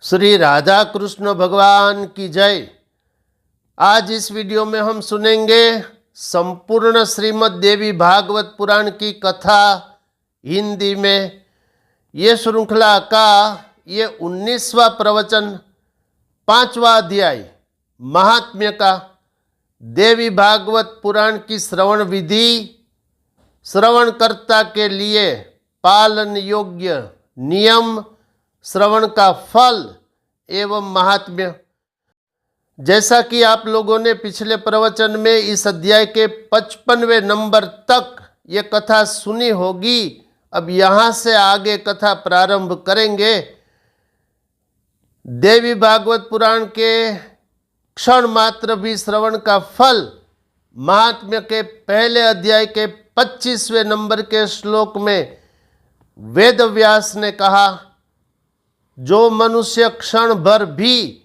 श्री राधा कृष्ण भगवान की जय। आज इस वीडियो में हम सुनेंगे संपूर्ण श्रीमद् देवी भागवत पुराण की कथा हिंदी में। ये श्रृंखला का ये 19वां प्रवचन, 5वां अध्याय महात्म्य का। देवी भागवत पुराण की श्रवण विधि श्रवणकर्ता के लिए पालन योग्य नियम, श्रवण का फल एवं महात्म्य। जैसा कि आप लोगों ने पिछले प्रवचन में इस अध्याय के 55वें नंबर तक ये कथा सुनी होगी। अब यहाँ से आगे कथा प्रारंभ करेंगे। देवी भागवत पुराण के क्षण मात्र भी श्रवण का फल महात्म्य के पहले अध्याय के 25वें नंबर के श्लोक में वेद व्यास ने कहा, जो मनुष्य क्षण भर भी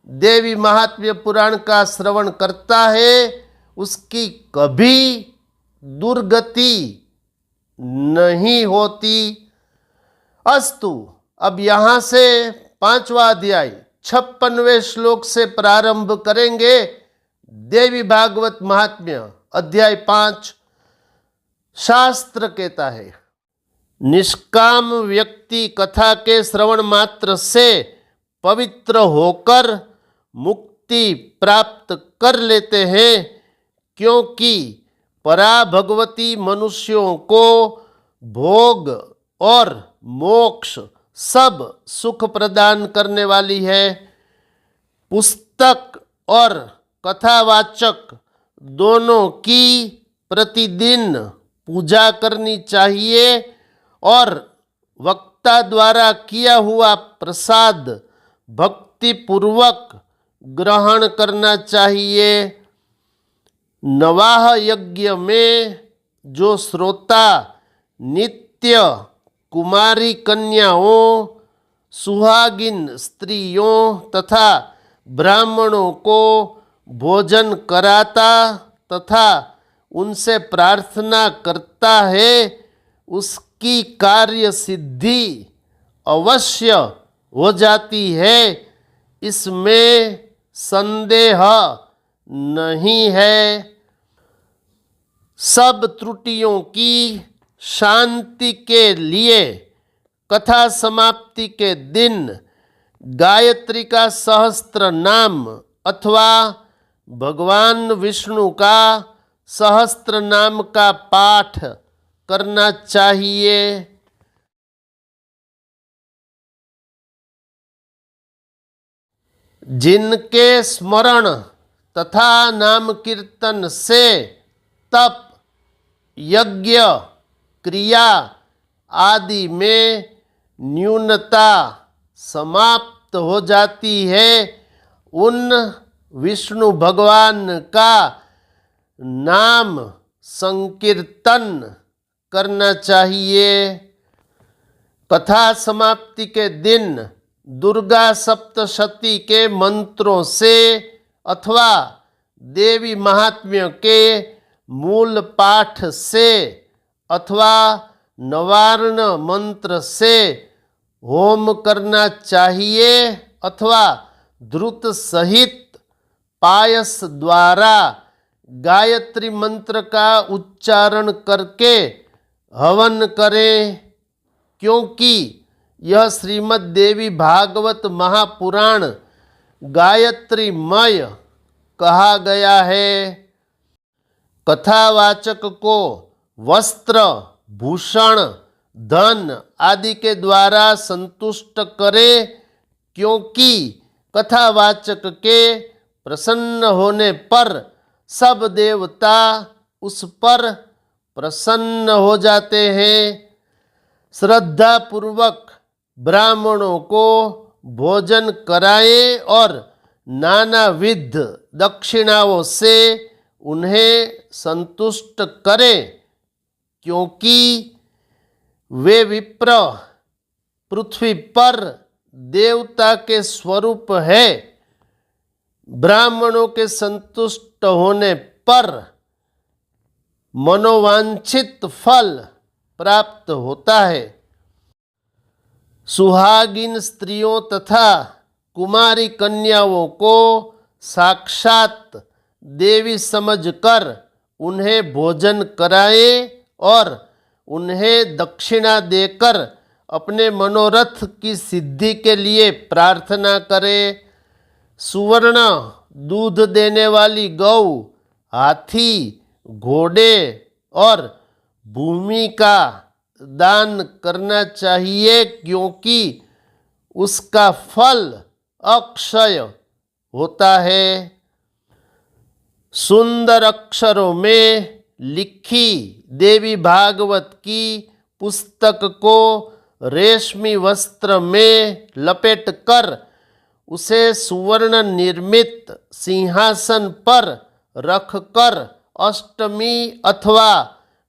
देवी महात्म्य पुराण का श्रवण करता है उसकी कभी दुर्गति नहीं होती। अस्तु, अब यहाँ से 5वां अध्याय 56वें श्लोक से प्रारंभ करेंगे। देवी भागवत महात्म्य अध्याय 5। शास्त्र कहता है, निष्काम व्यक्ति कथा के श्रवण मात्र से पवित्र होकर मुक्ति प्राप्त कर लेते हैं, क्योंकि पराभगवती मनुष्यों को भोग और मोक्ष सब सुख प्रदान करने वाली है। पुस्तक और कथावाचक दोनों की प्रतिदिन पूजा करनी चाहिए और वक्ता द्वारा किया हुआ प्रसाद भक्ति पूर्वक ग्रहण करना चाहिए। नवाह यज्ञ में जो श्रोता नित्य कुमारी कन्याओं, सुहागिन स्त्रियों तथा ब्राह्मणों को भोजन कराता तथा उनसे प्रार्थना करता है, उसकी कार्य सिद्धि अवश्य हो जाती है, इसमें संदेह नहीं है। सब त्रुटियों की शांति के लिए कथा समाप्ति के दिन गायत्री का सहस्त्र नाम अथवा भगवान विष्णु का सहस्त्र नाम का पाठ करना चाहिए। जिनके स्मरण तथा नाम कीर्तन से तप, यज्ञ, क्रिया आदि में न्यूनता समाप्त हो जाती है, उन विष्णु भगवान का नाम संकीर्तन करना चाहिए। कथा समाप्ति के दिन दुर्गा सप्तशती के मंत्रों से अथवा देवी महात्म्य के मूल पाठ से अथवा नवार्ण मंत्र से होम करना चाहिए अथवा द्रुत सहित पायस द्वारा गायत्री मंत्र का उच्चारण करके हवन करें, क्योंकि यह श्रीमद् देवी भागवत महापुराण गायत्रीमय कहा गया है। कथावाचक को वस्त्र, भूषण, धन आदि के द्वारा संतुष्ट करे, क्योंकि कथावाचक के प्रसन्न होने पर सब देवता उस पर प्रसन्न हो जाते हैं। श्रद्धा पूर्वक ब्राह्मणों को भोजन कराएं और नानाविध दक्षिणाओं से उन्हें संतुष्ट करें, क्योंकि वे विप्र पृथ्वी पर देवता के स्वरूप है। ब्राह्मणों के संतुष्ट होने पर मनोवांछित फल प्राप्त होता है। सुहागिन स्त्रियों तथा कुमारी कन्याओं को साक्षात देवी समझकर उन्हें भोजन कराएं और उन्हें दक्षिणा देकर अपने मनोरथ की सिद्धि के लिए प्रार्थना करें। सुवर्ण दूध देने वाली गौ, हाथी, घोड़े और भूमि का दान करना चाहिए, क्योंकि उसका फल अक्षय होता है। सुंदर अक्षरों में लिखी देवी भागवत की पुस्तक को रेशमी वस्त्र में लपेटकर उसे सुवर्ण निर्मित सिंहासन पर रखकर अष्टमी अथवा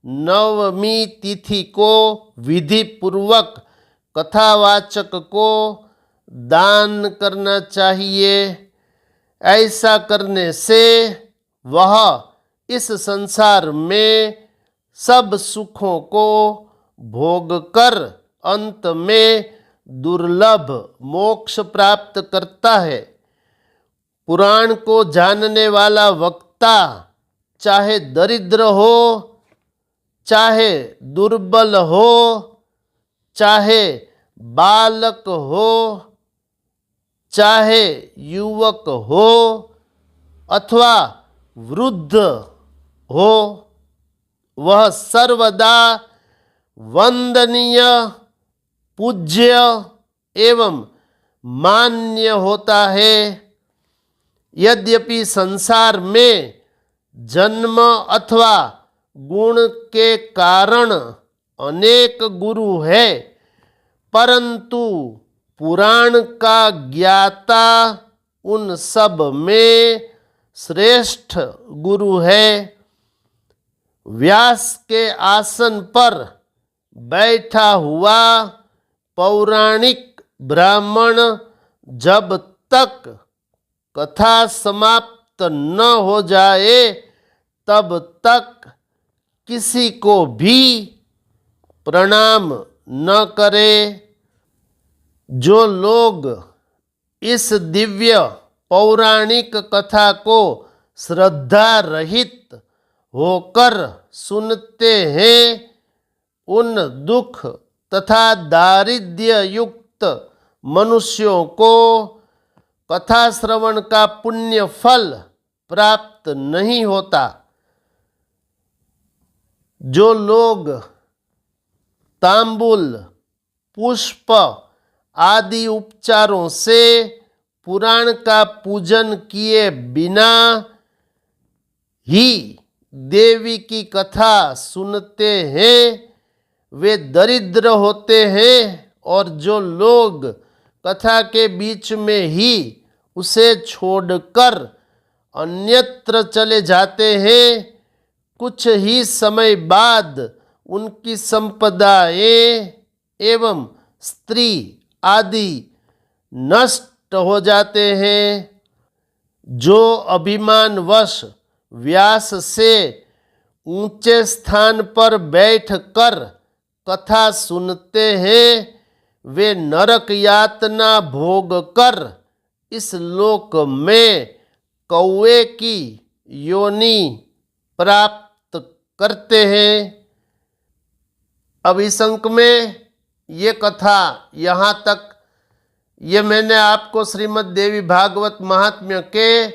नवमी तिथि को विधि पूर्वक कथावाचक को दान करना चाहिए। ऐसा करने से वह इस संसार में सब सुखों को भोग कर अंत में दुर्लभ मोक्ष प्राप्त करता है। पुराण को जानने वाला वक्ता चाहे दरिद्र हो, चाहे दुर्बल हो, चाहे बालक हो, चाहे युवक हो अथवा वृद्ध हो, वह सर्वदा वंदनीय, पूज्य एवं मान्य होता है। यद्यपि संसार में जन्म अथवा गुण के कारण अनेक गुरु है, परंतु पुराण का ज्ञाता उन सब में श्रेष्ठ गुरु है। व्यास के आसन पर बैठा हुआ पौराणिक ब्राह्मण जब तक कथा समाप्त न हो जाए तब तक किसी को भी प्रणाम न करे। जो लोग इस दिव्य पौराणिक कथा को श्रद्धा रहित होकर सुनते हैं, उन दुख तथा दारिद्र्य युक्त मनुष्यों को कथा श्रवण का पुण्य फल प्राप्त नहीं होता। जो लोग तांबूल, पुष्प आदि उपचारों से पुराण का पूजन किए बिना ही देवी की कथा सुनते हैं, वे दरिद्र होते हैं। और जो लोग कथा के बीच में ही उसे छोड़कर अन्यत्र चले जाते हैं, कुछ ही समय बाद उनकी संपदाएं एवं स्त्री आदि नष्ट हो जाते हैं। जो अभिमानवश व्यास से ऊंचे स्थान पर बैठकर कथा सुनते हैं, वे नरक यातना भोग कर इस लोक में कौवे की योनि प्राप्त करते हैं। अब इस अंक में ये कथा यहाँ तक, ये मैंने आपको श्रीमद् देवी भागवत महात्म्य के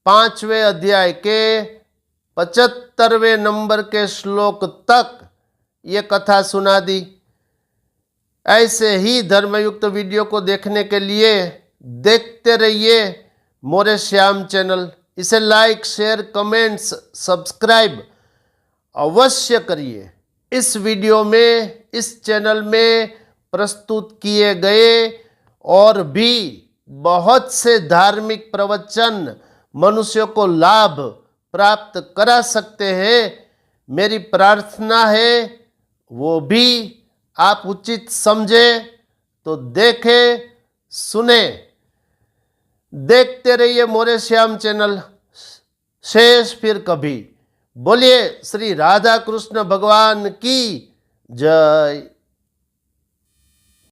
5वें अध्याय के 75वें नंबर के श्लोक तक ये कथा सुना दी। ऐसे ही धर्मयुक्त वीडियो को देखने के लिए देखते रहिए मोरे श्याम चैनल। इसे लाइक, शेयर, कमेंट्स, सब्सक्राइब अवश्य करिए। इस वीडियो में, इस चैनल में प्रस्तुत किए गए और भी बहुत से धार्मिक प्रवचन मनुष्यों को लाभ प्राप्त करा सकते हैं। मेरी प्रार्थना है वो भी आप उचित समझे तो देखें, सुने। देखते रहिए मोरे श्याम चैनल। शेष फिर कभी। बोलिए श्री राधा कृष्ण भगवान की जय।